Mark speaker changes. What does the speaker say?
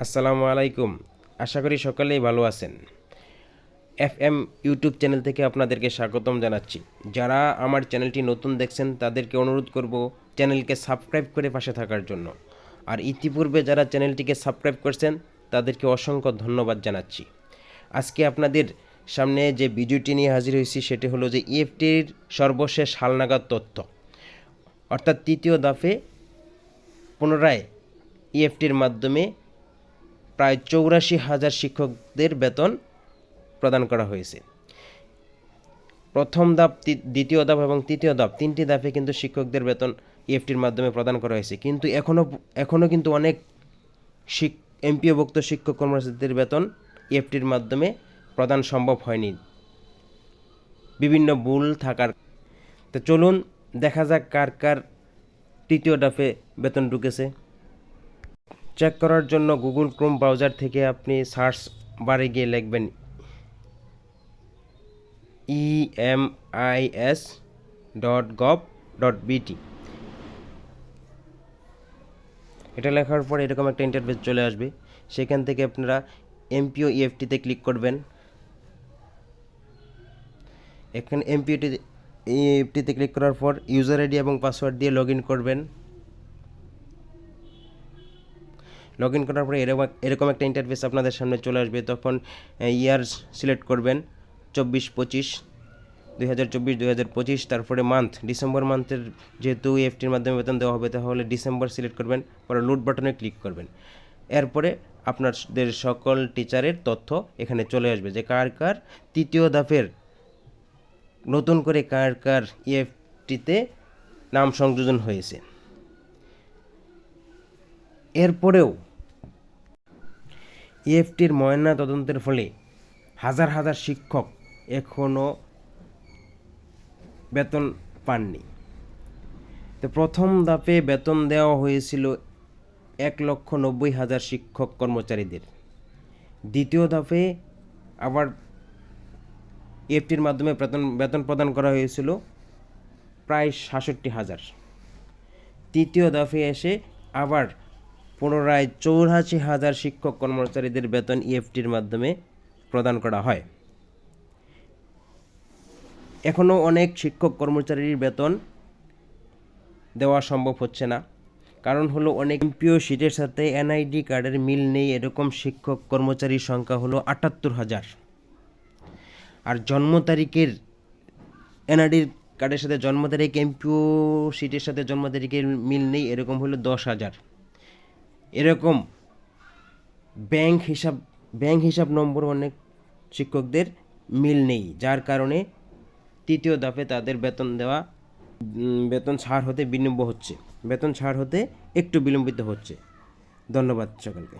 Speaker 1: আসসালামু আলাইকুম। আশা করি সকলেই ভালো আছেন। এফএম ইউটিউব চ্যানেল থেকে আপনাদেরকে স্বাগতম জানাচ্ছি। যারা আমার চ্যানেলটি নতুন দেখছেন তাদেরকে অনুরোধ করব চ্যানেলকে সাবস্ক্রাইব করে পাশে থাকার জন্য। আর ইতিপূর্বে যারা চ্যানেলটিকে সাবস্ক্রাইব করছেন তাদেরকে অসংখ্য ধন্যবাদ জানাচ্ছি। আজকে আপনাদের সামনে যে ভিডিওটি নিয়ে হাজির হয়েছি সেটি হলো যে ইএফটির সর্বশেষ হালনাগাদ তথ্য, অর্থাৎ তৃতীয় দফে পুনরায় ইএফটির মাধ্যমে প্রায় ৮৪,০০০ শিক্ষকদের বেতন প্রদান করা হয়েছে। প্রথম ধাপ, দ্বিতীয় ধাপ এবং তৃতীয় ধাপ, তিনটি ধাপে কিন্তু শিক্ষকদের বেতন ইএফটির মাধ্যমে প্রদান করা হয়েছে, কিন্তু এখনও কিন্তু অনেক এমপিওভুক্ত শিক্ষক কর্মচারীদের বেতন ইএফটির মাধ্যমে প্রদান সম্ভব হয়নি বিভিন্ন ভুল থাকার। তো চলুন দেখা যাক কার কার তৃতীয় ধাপে বেতন ঢুকেছে। চেক করার জন্য গুগল ক্রোম ব্রাউজার থেকে আপনি সার্চ বারে গিয়ে লিখবেন emis.gov.bt। এটা লেখার পর এরকম একটা ইন্টারফেস চলে আসবে। সেখান থেকে আপনারা এমপিও ইএফটিতে ক্লিক করবেন। এখানে এমপিও ইএফটিতে ক্লিক করার পর ইউজার আইডি এবং পাসওয়ার্ড দিয়ে লগ ইন করবেন। লগ ইন করার পরে এরকম একটা ইন্টারফেস আপনাদের সামনে চলে আসবে। তখন ইয়ার সিলেক্ট করবেন 24-25, 2024-2025। তারপরে মান্থ, ডিসেম্বর মান্থের যেহেতু ইএফটির মাধ্যমে বেতন দেওয়া হবে তাহলে ডিসেম্বর সিলেক্ট করবেন, পরে লোড বাটনে ক্লিক করবেন। এরপরে আপনাদের সকল টিচারের তথ্য এখানে চলে আসবে যে কার কার তৃতীয় ধাপের নতুন করে কার কার ইএফটিতে নাম সংযোজন হয়েছে। এরপরেও ইএফটির ময়না তদন্তের ফলে হাজার হাজার শিক্ষক এখনও বেতন পাননি। তো প্রথম ধাপে বেতন দেওয়া হয়েছিল 1,90,000 শিক্ষক কর্মচারীদের। দ্বিতীয় ধাপে আবার ইএফটির মাধ্যমে বেতন প্রদান করা হয়েছিল প্রায় 67,000। তৃতীয় ধাপে এসে আবার পুনরায় 84,000 শিক্ষক কর্মচারীদের বেতন ইএফটির মাধ্যমে প্রদান করা হয়। এখনও অনেক শিক্ষক কর্মচারীর বেতন দেওয়া সম্ভব হচ্ছে না। কারণ হলো অনেক এমপিও সিটের সাথে এনআইডি কার্ডের মিল নেই, এরকম শিক্ষক কর্মচারীর সংখ্যা হলো 78,000। আর জন্ম তারিখের এনআইডি কার্ডের সাথে জন্ম তারিখ, এমপিও সিটের সাথে জন্ম তারিখের মিল নেই, এরকম হলো 10,000। এরকম ব্যাংক হিসাব নম্বর অনেক শিক্ষকদের মিল নেই, যার কারণে তৃতীয় ধাপে তাদের বেতন ছাড় হতে একটু বিলম্বিত হচ্ছে। ধন্যবাদ সকলকে।